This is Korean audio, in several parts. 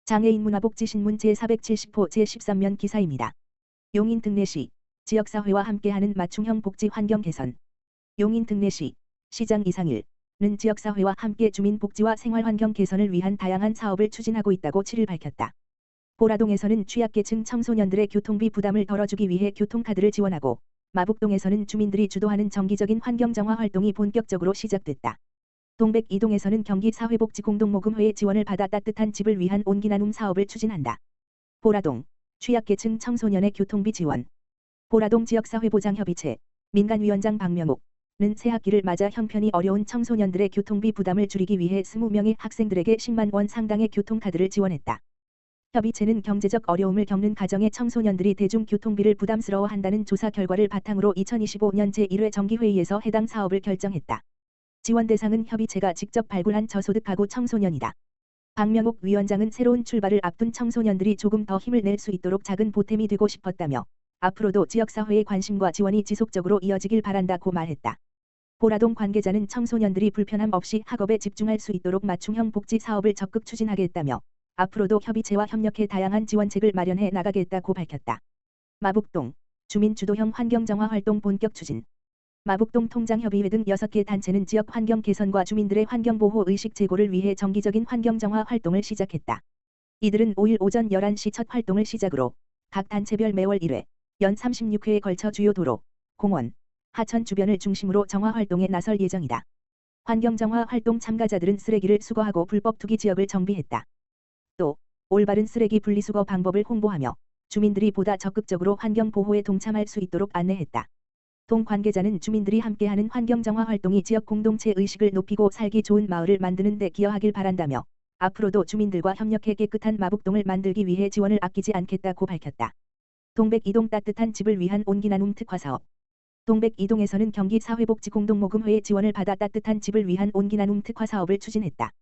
장애인 문화복지신문 제470호 제13면 기사입니다. 용인 등내시 지역사회와 함께하는 맞춤형 복지 환경 개선. 용인 등내시 시장 이상일은 지역사회와 함께 주민 복지와 생활환경 개선을 위한 다양한 사업을 추진하고 있다고 7일 밝혔다. 보라동에서는 취약계층 청소년들의 교통비 부담을 덜어주기 위해 교통카드를 지원하고, 마북동에서는 주민들이 주도하는 정기적인 환경정화 활동이 본격적으로 시작됐다. 동백이동에서는 경기사회복지공동모금회의 지원을 받아 따뜻한 집을 위한 온기나눔 사업을 추진한다. 보라동 취약계층 청소년의 교통비 지원. 보라동 지역사회보장협의체 민간위원장 박명옥은 새학기를 맞아 형편이 어려운 청소년들의 교통비 부담을 줄이기 위해 20명의 학생들에게 10만 원 상당의 교통카드를 지원했다. 협의체는 경제적 어려움을 겪는 가정의 청소년들이 대중교통비를 부담스러워한다는 조사 결과를 바탕으로 2025년 제1회 정기회의에서 해당 사업을 결정했다. 지원 대상은 협의체가 직접 발굴한 저소득 가구 청소년이다. 박명옥 위원장은 새로운 출발을 앞둔 청소년들이 조금 더 힘을 낼 수 있도록 작은 보탬이 되고 싶었다며, 앞으로도 지역사회의 관심과 지원이 지속적으로 이어지길 바란다고 말했다. 보라동 관계자는 청소년들이 불편함 없이 학업에 집중할 수 있도록 맞춤형 복지 사업을 적극 추진하겠다며, 앞으로도 협의체와 협력해 다양한 지원책을 마련해 나가겠다고 밝혔다. 마북동 주민 주도형 환경정화 활동 본격 추진. 마북동 통장협의회 등 6개 단체는 지역 환경 개선과 주민들의 환경보호 의식 제고를 위해 정기적인 환경정화 활동을 시작했다. 이들은 5일 오전 11시 첫 활동을 시작으로 각 단체별 매월 1회, 연 36회에 걸쳐 주요 도로, 공원, 하천 주변을 중심으로 정화 활동에 나설 예정이다. 환경정화 활동 참가자들은 쓰레기를 수거하고 불법 투기 지역을 정비했다. 또 올바른 쓰레기 분리수거 방법을 홍보하며 주민들이 보다 적극적으로 환경보호에 동참할 수 있도록 안내했다. 동 관계자는 주민들이 함께하는 환경정화 활동이 지역 공동체 의식을 높이고 살기 좋은 마을을 만드는 데 기여하길 바란다며, 앞으로도 주민들과 협력해 깨끗한 마북동을 만들기 위해 지원을 아끼지 않겠다고 밝혔다. 동백이동 따뜻한 집을 위한 온기나눔 특화사업. 동백이동에서는 경기사회복지공동모금회의 지원을 받아 따뜻한 집을 위한 온기나눔 특화사업을 추진했다.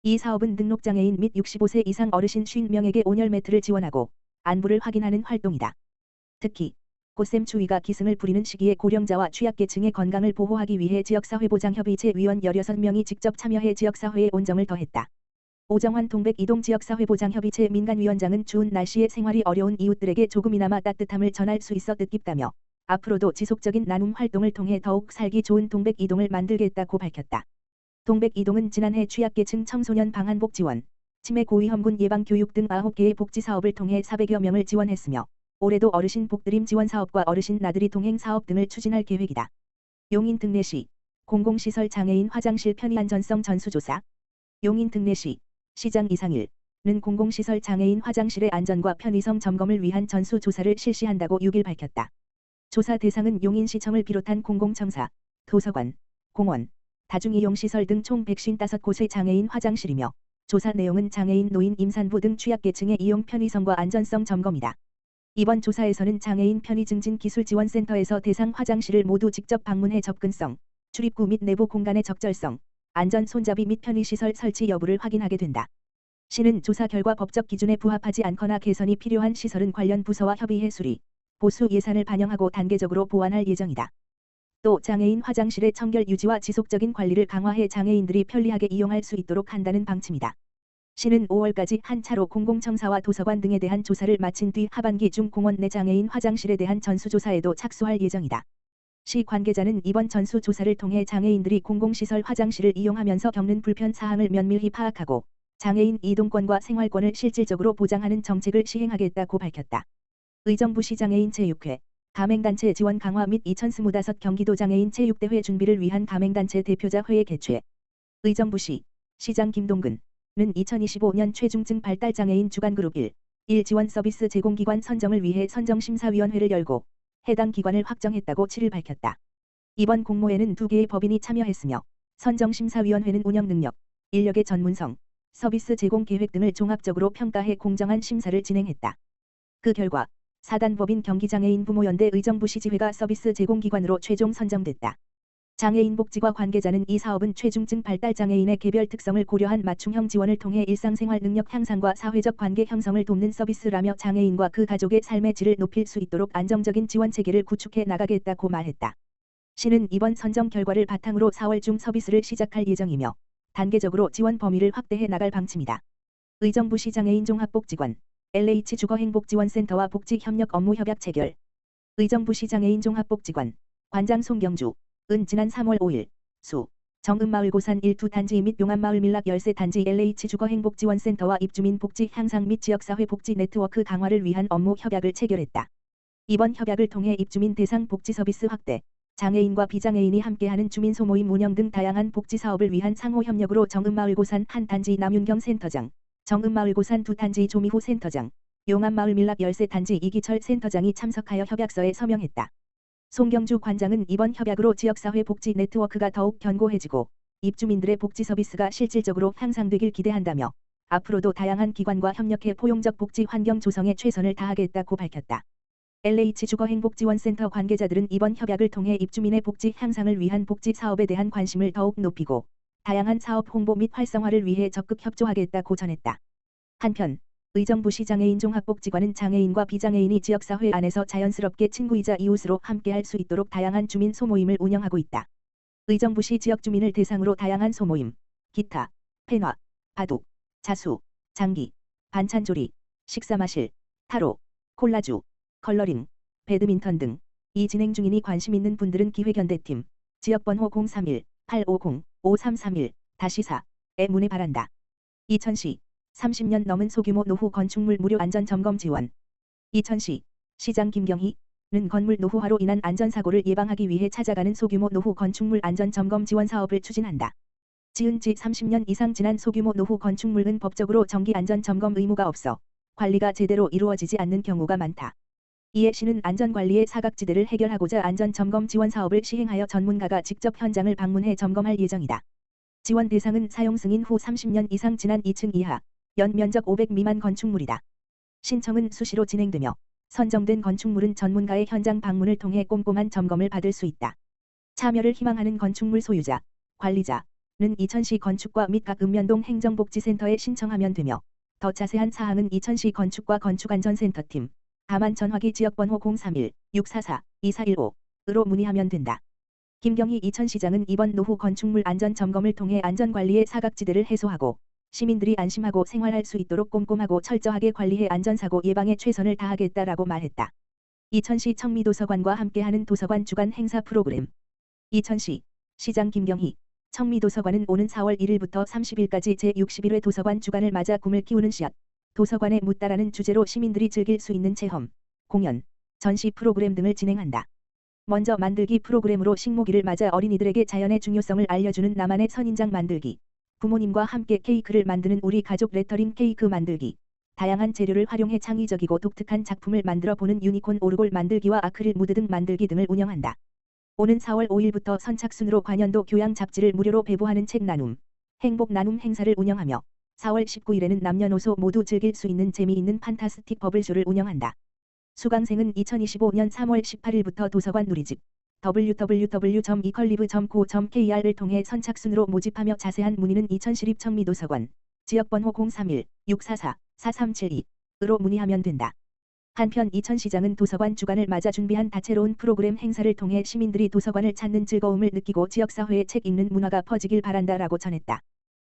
이 사업은 등록장애인 및 65세 이상 어르신 50명에게 온열 매트를 지원하고 안부를 확인하는 활동이다. 특히 꽃샘 추위가 기승을 부리는 시기에 고령자와 취약계층의 건강을 보호하기 위해 지역사회보장협의체 위원 16명이 직접 참여해 지역사회의 온정을 더했다. 오정환 동백이동 지역사회보장협의체 민간위원장은 추운 날씨에 생활이 어려운 이웃들에게 조금이나마 따뜻함을 전할 수 있어 뜻깊다며, 앞으로도 지속적인 나눔 활동을 통해 더욱 살기 좋은 동백이동을 만들겠다고 밝혔다. 동백이동은 지난해 취약계층 청소년 방한복 지원, 치매 고위험군 예방 교육 등 9개의 복지 사업을 통해 400여 명을 지원했으며, 올해도 어르신 복드림 지원 사업과 어르신 나들이 동행 사업 등을 추진할 계획이다. 용인 등내시 공공시설 장애인 화장실 편의 안전성 전수조사. 용인 등내시 시장 이상일은 공공시설 장애인 화장실의 안전과 편의성 점검을 위한 전수조사를 실시한다고 6일 밝혔다. 조사 대상은 용인시청을 비롯한 공공청사, 도서관, 공원, 다중이용시설 등 총 155곳의 장애인 화장실이며, 조사 내용은 장애인 노인 임산부 등 취약계층의 이용 편의성과 안전성 점검이다. 이번 조사에서는 장애인 편의증진기술지원센터에서 대상 화장실을 모두 직접 방문해 접근성, 출입구 및 내부 공간의 적절성, 안전 손잡이 및 편의시설 설치 여부를 확인하게 된다. 시는 조사 결과 법적 기준에 부합하지 않거나 개선이 필요한 시설은 관련 부서와 협의해 수리, 보수 예산을 반영하고 단계적으로 보완할 예정이다. 또 장애인 화장실의 청결 유지와 지속적인 관리를 강화해 장애인들이 편리하게 이용할 수 있도록 한다는 방침이다. 시는 5월까지 한 차로 공공청사와 도서관 등에 대한 조사를 마친 뒤 하반기 중 공원 내 장애인 화장실에 대한 전수조사에도 착수할 예정이다. 시 관계자는 이번 전수조사를 통해 장애인들이 공공시설 화장실을 이용하면서 겪는 불편 사항을 면밀히 파악하고 장애인 이동권과 생활권을 실질적으로 보장하는 정책을 시행하겠다고 밝혔다. 의정부시 장애인 체육회 가맹단체 지원 강화 및 2025 경기도 장애인 체육대회 준비를 위한 가맹단체 대표자 회의 개최. 의정부시 시장 김동근은 2025년 최중증 발달장애인 주간그룹 1 지원 서비스 제공기관 선정을 위해 선정심사위원회를 열고 해당 기관을 확정했다고 7일 밝혔다. 이번 공모에는 2개의 법인이 참여했으며, 선정심사위원회는 운영 능력, 인력의 전문성, 서비스 제공 계획 등을 종합적으로 평가해 공정한 심사를 진행했다. 그 결과 사단법인 경기장애인 부모연대 의정부시지회가 서비스 제공기관으로 최종 선정됐다. 장애인 복지과 관계자는 이 사업은 최중증 발달장애인의 개별 특성을 고려한 맞춤형 지원을 통해 일상생활 능력 향상과 사회적 관계 형성을 돕는 서비스라며 장애인과 그 가족의 삶의 질을 높일 수 있도록 안정적인 지원 체계를 구축해 나가겠다고 말했다. 시는 이번 선정 결과를 바탕으로 4월 중 서비스를 시작할 예정이며, 단계적으로 지원 범위를 확대해 나갈 방침이다. 의정부시 장애인 종합복지관, LH 주거행복지원센터와 복지협력 업무 협약 체결. 의정부시 장애인 종합복지관, 관장 송경주, 은 지난 3월 5일, 수, 정읍마을 고산 1, 2단지 및 용암마을 밀락 13단지 LH 주거행복지원센터와 입주민 복지 향상 및 지역사회 복지 네트워크 강화를 위한 업무 협약을 체결했다. 이번 협약을 통해 입주민 대상 복지 서비스 확대, 장애인과 비장애인이 함께하는 주민 소모임 운영 등 다양한 복지 사업을 위한 상호 협력으로 정읍마을 고산 1단지 남윤경 센터장, 정읍마을 고산 2단지 조미호 센터장, 용암마을 밀락 13단지 이기철 센터장이 참석하여 협약서에 서명했다. 송경주 관장은 이번 협약으로 지역사회 복지 네트워크가 더욱 견고해지고 입주민들의 복지 서비스가 실질적으로 향상되길 기대한다며 앞으로도 다양한 기관과 협력해 포용적 복지 환경 조성에 최선을 다하겠다고 밝혔다. LH 주거행복지원센터 관계자들은 이번 협약을 통해 입주민의 복지 향상을 위한 복지 사업에 대한 관심을 더욱 높이고 다양한 사업 홍보 및 활성화를 위해 적극 협조하겠다고 전했다. 한편 의정부시 장애인 종합복지관은 장애인과 비장애인이 지역사회 안에서 자연스럽게 친구이자 이웃으로 함께할 수 있도록 다양한 주민 소모임을 운영하고 있다. 의정부시 지역 주민을 대상으로 다양한 소모임, 기타, 펜화, 바둑, 자수, 장기, 반찬조리, 식사마실, 타로, 콜라주, 컬러링, 배드민턴 등 이 진행 중이니 관심 있는 분들은 기회견대팀, 지역번호 031-850-5331-4에 문의 바란다. 이천시 30년 넘은 소규모 노후 건축물 무료 안전점검 지원. 이천시 시장 김경희는 건물 노후화로 인한 안전사고를 예방하기 위해 찾아가는 소규모 노후 건축물 안전점검 지원 사업을 추진한다. 지은 지 30년 이상 지난 소규모 노후 건축물은 법적으로 정기 안전점검 의무가 없어 관리가 제대로 이루어지지 않는 경우가 많다. 이에 시는 안전관리의 사각지대를 해결하고자 안전점검 지원 사업을 시행하여 전문가가 직접 현장을 방문해 점검할 예정이다. 지원 대상은 사용 승인 후 30년 이상 지난 2층 이하, 연면적 500 미만 건축물이다. 신청은 수시로 진행되며 선정된 건축물은 전문가의 현장 방문을 통해 꼼꼼한 점검을 받을 수 있다. 참여를 희망하는 건축물 소유자, 관리자는 이천시 건축과 및 각 읍면동 행정복지센터에 신청하면 되며 더 자세한 사항은 이천시 건축과 건축안전센터팀, 다만 전화기 지역번호 031-644-2415으로 문의하면 된다. 김경희 이천시장은 이번 노후 건축물 안전점검을 통해 안전관리의 사각지대를 해소하고 시민들이 안심하고 생활할 수 있도록 꼼꼼하고 철저하게 관리해 안전사고 예방에 최선을 다하겠다라고 말했다. 이천시 청미도서관과 함께하는 도서관 주간 행사 프로그램. 이천시 시장 김경희 청미도서관은 오는 4월 1일부터 30일까지 제61회 도서관 주간을 맞아 꿈을 키우는 씨앗, 도서관에 묻다라는 주제로 시민들이 즐길 수 있는 체험, 공연, 전시 프로그램 등을 진행한다. 먼저 만들기 프로그램으로 식목일을 맞아 어린이들에게 자연의 중요성을 알려주는 나만의 선인장 만들기, 부모님과 함께 케이크를 만드는 우리 가족 레터링 케이크 만들기, 다양한 재료를 활용해 창의적이고 독특한 작품을 만들어 보는 유니콘 오르골 만들기와 아크릴 무드 등 만들기 등을 운영한다. 오는 4월 5일부터 선착순으로 관연도 교양 잡지를 무료로 배부하는 책 나눔, 행복 나눔 행사를 운영하며 4월 19일에는 남녀노소 모두 즐길 수 있는 재미있는 판타스틱 버블쇼를 운영한다. 수강생은 2025년 3월 18일부터 도서관 누리집 www.ecolive.co.kr을 통해 선착순으로 모집하며 자세한 문의는 이천시립 청미도서관 지역번호 031-644-4372으로 문의하면 된다. 한편 이천시장은 도서관 주간을 맞아 준비한 다채로운 프로그램 행사를 통해 시민들이 도서관을 찾는 즐거움을 느끼고 지역사회의 책 읽는 문화가 퍼지길 바란다라고 전했다.